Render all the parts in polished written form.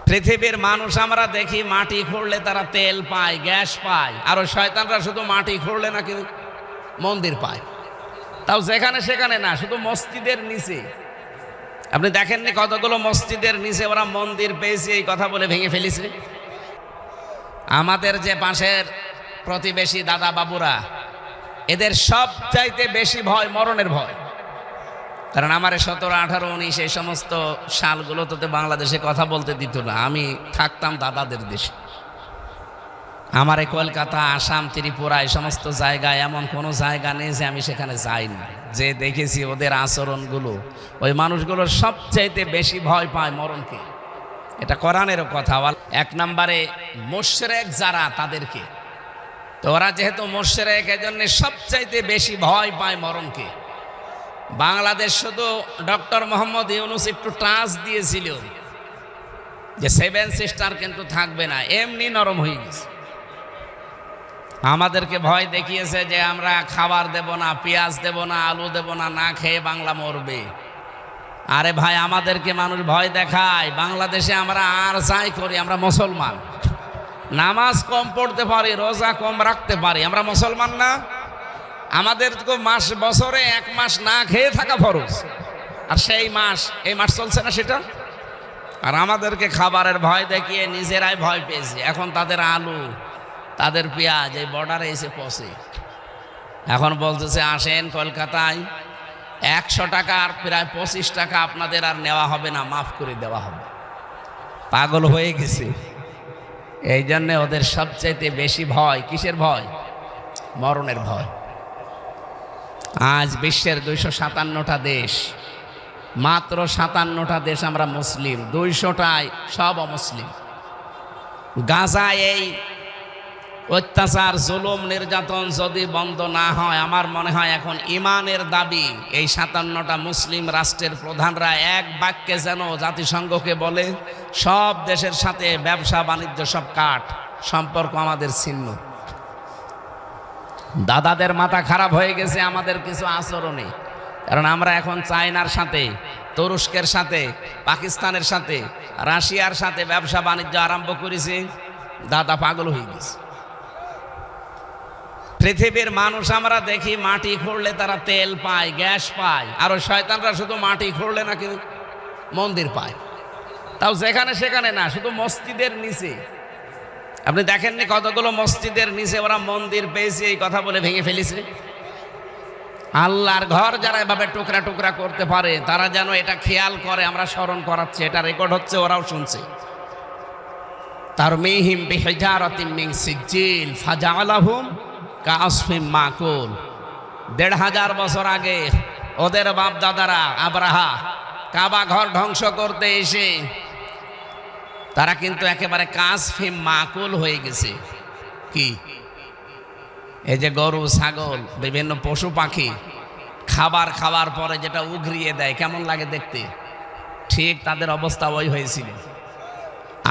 পৃথিবীর মানুষ আমরা দেখি মাটি খুঁড়লে তারা তেল পায়, গ্যাস পায়, আর ওই শয়তানরা শুধু মাটি খুঁড়লে নাকি মন্দির পায়, তাও যেখানে সেখানে না, শুধু মসজিদের নিচে। আপনি দেখেননি কতগুলো মসজিদের নিচে ওরা মন্দির পেয়েছে এই কথা বলে ভেঙে ফেলেছে। আমাদের যে পাশের প্রতিবেশী দাদা বাবুরা, এদের সবচাইতে বেশি ভয় মরণের ভয়। কারণ আমার 17, 18, 19 এই সমস্ত সালগুলোতে বাংলাদেশে কথা বলতে দিত না। আমি থাকতাম দাদাদের দেশে। আমার এই কলকাতা, আসাম, ত্রিপুরা এই সমস্ত জায়গায় এমন কোনো জায়গা নেই যে আমি সেখানে যাইনি, যে দেখেছি ওদের আচরণগুলো। ওই মানুষগুলোর সবচাইতে বেশি ভয় পায় মরণকে। এটা কোরআনেরও কথা। 1 নম্বরে মুশরিক যারা, তাদেরকে। তো ওরা যেহেতু মুশরিক, এজন্য সবচাইতে বেশি ভয় পায় মরণকে। বাংলাদেশ শুধু ডক্টর মোহাম্মদ ইউনূস একটু টাচ দিয়েছিল যে 7 সিস্টার কিন্তু থাকবে না, এমনি নরম হয়ে গেছে। আমাদেরকে ভয় দেখিয়েছে যে আমরা খাবার দেব না, পেঁয়াজ দেব না, আলু দেব না, না খেয়ে বাংলা মরবে। আরে ভাই, আমাদেরকে মানুষ ভয় দেখায়। বাংলাদেশে আমরা আর যাই করি, আমরা মুসলমান। নামাজ কম পড়তে পারি, রোজা কম রাখতে পারি, আমরা মুসলমান না? আমাদের তো বছরে 1 মাস না খেয়ে থাকা ফরজ, আর সেই মাস, এই মাস চলছে না সেটা। আর আমাদেরকে খাবারের ভয় দেখিয়ে নিজেরাই ভয় পেয়েছে। এখন তাদের আলু, তাদের পেঁয়াজ এই বর্ডারে এসে পৌঁছে। এখন বলতেছে আসেন কলকাতায়, 100 টাকার প্রায় 25 টাকা আপনাদের আর নেওয়া হবে না, মাফ করে দেওয়া হবে। পাগল হয়ে গেছে। এই জন্যে ওদের সবচাইতে বেশি ভয় কিসের ভয়? মরণের ভয়। আজ বিশ্বের 257টা দেশ, মাত্র 57টা দেশ আমরা মুসলিম, 200টায় সব অমুসলিম। গাজায় এই অত্যাচার, জুলুম, নির্যাতন যদি বন্ধ না হয়, আমার মনে হয় এখন ইমানের দাবি এই 57টা মুসলিম রাষ্ট্রের প্রধানরা এক বাক্যে যেন জাতিসংঘকে বলে, সব দেশের সাথে ব্যবসা বাণিজ্য সব কাট, সম্পর্ক আমাদের ছিন্ন। দাদাদের মাথা খারাপ হয়ে গেছে আমাদের কিছু আচরণে। কারণ আমরা এখন চায়নার সাথে, তুরস্কের সাথে, পাকিস্তানের সাথে, রাশিয়ার সাথে ব্যবসা বাণিজ্য আরম্ভ করেছি। দাদা পাগল হয়ে গেছে। পৃথিবীর মানুষ আমরা দেখি মাটি খুঁড়লে তারা তেল পায়, গ্যাস পায়, আর ওই শয়তানরা শুধু মাটি খুঁড়লে নাকি মন্দির পায়, তাও যেখানে সেখানে না, শুধু মসজিদের নিচে। আপনি দেখেননি কতগুলো মসজিদের নিচে ওরা মন্দির পেয়েছে এই কথা বলে ভেঙে ফেলেছে। আল্লাহর ঘর যারা এভাবে টুকরা টুকরা করতে পারে, তারা যেন এটা খেয়াল করে। আমরা স্মরণ করাচ্ছি, এটা রেকর্ড হচ্ছে, ওরাও শুনছে। তারমিহিম বিহিজারাতিন মিন সিজ্জিল ফাজআলাহুম কাআসফিম মাকুল। 1500 বছর আগে ওদের বাপ দাদারা আব্রাহা কাবা ঘর ধ্বংস করতে এসে তারা কিন্তু একেবারে কাসফিম মাকুল হয়ে গেছে। কি? এই যে গরু, ছাগল, বিভিন্ন পশু পাখি খাবার খাওয়ার পরে যেটা উগরিয়ে দেয়, কেমন লাগে দেখতে, ঠিক তাদের অবস্থা ওই হয়েছিল।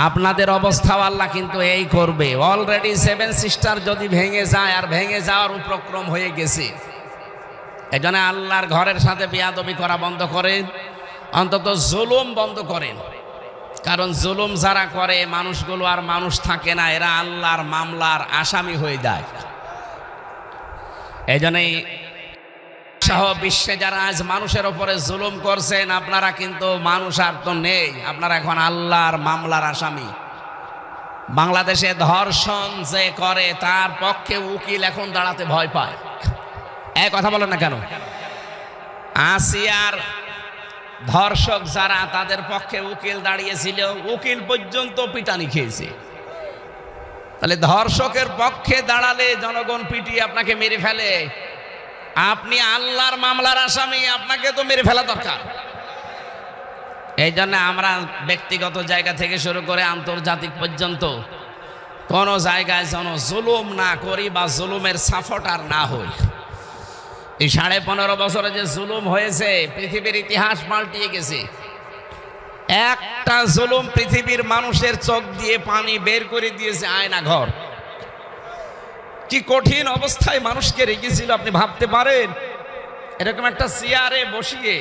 আপনাদের অবস্থাও আল্লাহ কিন্তু এই করবে। অলরেডি 7 সিস্টার যদি ভেঙে যায়, আর ভেঙে যাওয়ার উপক্রম হয়ে গেছে। এই জন্য আল্লাহর ঘরের সাথে বেয়াদবি করা বন্ধ করেন, অন্তত জুলুম বন্ধ করেন। কারণ জুলুম যারা করে, মানুষগুলো আর মানুষ থাকে না, এরা আল্লাহর মামলার আসামি হয়ে যায়। এই জন্যই সহ বিশ্বে যারা আজ মানুষের উপরে জুলুম করছেন, আপনারা কিন্তু মানুষ আর তো নেই, আপনারা এখন আল্লাহর মামলার আসামি। বাংলাদেশে ধর্ষণ যে করে, তার পক্ষে উকিল এখন দাঁড়াতে ভয় পায়। এই কথা বলেন না কেন? আসিয়ার ধর্ষক যারা, তাদের পক্ষে উকিল দাঁড়িয়েছিল, উকিল পর্যন্ত পিটানি খেয়েছে। তাহলে ধর্ষকের পক্ষে দাঁড়ালে জনগণ পিটিয়ে আপনাকে মেরে ফেলে, আপনি আল্লাহর মামলার আসামি, আপনাকে তো মেরে ফেলা দরকার। এই জন্য আমরা ব্যক্তিগত জায়গা থেকে শুরু করে আন্তর্জাতিক পর্যন্ত কোনো জায়গায় যেন জুলুম না করি বা জুলুমের সাপোর্টার না হই। এই 15.5 বছরে যে জুলুম হয়েছে, পৃথিবীর ইতিহাস পাল্টিয়ে গেছে। একটা জুলুম পৃথিবীর মানুষের চোখ দিয়ে পানি বের করে দিয়েছে আয়না ঘর। কি কঠিন অবস্থায় মানুষকে রেখেছিল আপনি ভাবতে পারেন? এরকম একটা চেয়ারে বসিয়ে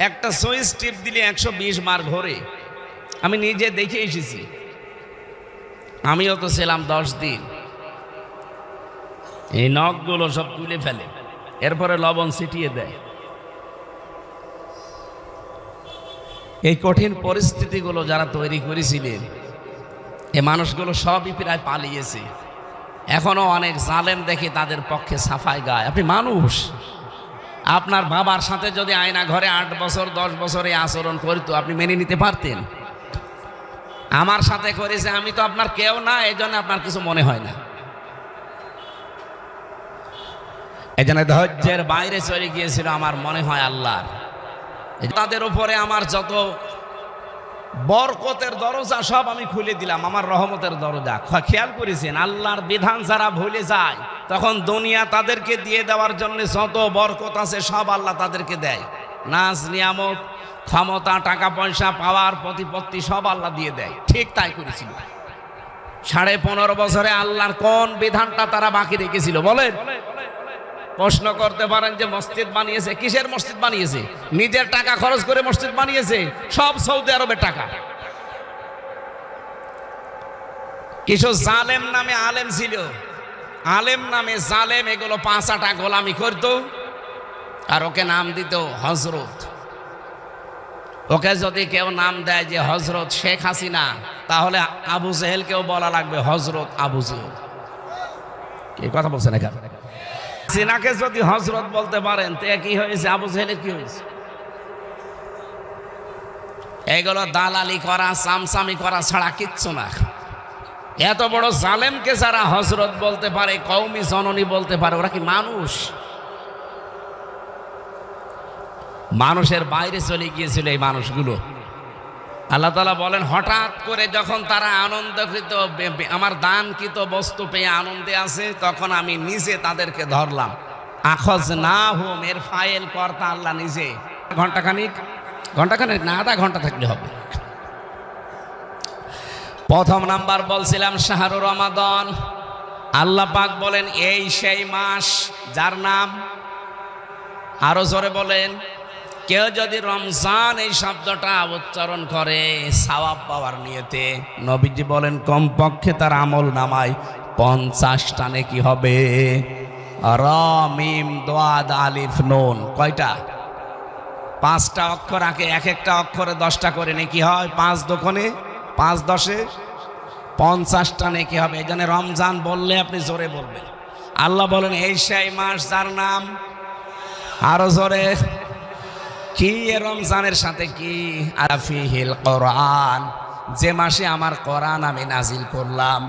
একটা সুইচ টিপ দিলে 120 বার ঘোরে, আমি নিজে দেখে এসেছি। আমিও তো ছিলাম 10 দিন। এই নখগুলো সব তুলে ফেলে, এরপরে লবণ ছিটিয়ে দেয়। এই কঠিন পরিস্থিতিগুলো যারা তৈরি করেছিলেন, এই মানুষগুলো সবই প্রায় পালিয়েছে। এখনো অনেক জালেম দেখি তাদের পক্ষে সাফাই গায়। আপনি মানুষ, আপনার বাবার সাথে যদি আয়না ঘরে 8 বছর 10 বছর এই আচরণ করতো, আপনি মেনে নিতে পারতেন? আমার সাথে করেছে, আমি তো আপনার কেউ না, এই জন্য আপনার কিছু মনে হয় না। এই জন্য ধৈর্যের বাইরে চলে গিয়েছিল আমার মনে হয় আল্লাহর। তাদের উপরে আমার যত বরকতের দরজা সব আমি খুলে দিলাম, আমার রহমতের দরজা। খেয়াল করেছেন, আল্লাহর বিধান যারা ভুলে যায়, তখন দুনিয়া তাদেরকে দিয়ে দেওয়ার জন্য যত বরকত আছে সব আল্লাহ তাদেরকে দেয়। নাজ নিয়ামত, ক্ষমতা, টাকা পয়সা, পাওয়ার প্রতিপত্তি সব আল্লাহ দিয়ে দেয়। ঠিক তাই করেছিল। 15.5 বছরে আল্লাহর কোন বিধানটা তারা বাকি রেখেছিল বলেন? প্রশ্ন করতে পারেন যে মসজিদ বানিয়েছে, কিসের মসজিদ বানিয়েছে? নিজের টাকা খরচ করে মসজিদ বানিয়েছে, সব সৌদি আরবের টাকা। কিছু জালেম নামে আলেম ছিল, আলেম নামে জালেম, এগুলো 5 আটা গোলামি করতো, আর ওকে নাম দিত হজরত। ওকে যদি কেউ নাম দেয় যে হজরত শেখ হাসিনা, তাহলে আবু জেহেলকেও বলা লাগবে হজরত আবু জেহেল। কি কথা বলছেন এখানে? সিনাকে যদি হজরত বলতে পারেন, তো কি হয়েছে? আবু জেহেলের কি হয়েছে? এগুলো দালালি করা, চামচামি করা ছাড়া কিচ্ছু না। এত বড় জালেমকে যারা হজরত বলতে পারে, কওমি জননী বলতে পারে, ওরা কি মানুষ? মানুষের বাইরে চলে গিয়েছিল এই মানুষগুলো। আল্লাহ তাআলা বলেন, হঠাৎ করে যখন তারা আনন্দকৃত, আমার দানকৃত বস্তু পেয়ে আনন্দে আছে, তখন আমি নিজে তাদেরকে ধরলাম। আখাযনাহুম, এর ফাইল কর্তা আল্লাহ নিজে। ঘন্টাখানিক না, আধা ঘন্টা থাকলে হবে। প্রথম নাম্বার বলছিলাম শাহরুর রমাদান। আল্লাহ পাক বলেন, এই সেই মাস যার নাম, আরো জোরে বলেন, কেউ যদি রমজান এই শব্দটা উচ্চারণ করে সওয়াব পাওয়ার নিয়তে, নবীজি বলেন কমপক্ষে তার আমল নামায় 50টা নেকি হবে। র মিম দাদ আলিফ নুন, কয়টা? 5টা অক্ষর আগে, এক একটা অক্ষরে 10টা করে নেকি হয়। 5 দোকানে 5 10-এ 50টা নেকি হবে। এই জন্য রমজান বললে আপনি জোরে বলবেন। আল্লাহ বলেন, এই সেই মাস যার নাম, আরো জোরে, কি রমজানের সাথে কি? আফিহিল কোরআন, যে মাসে আমার কোরআন আমি নাজিল করলাম।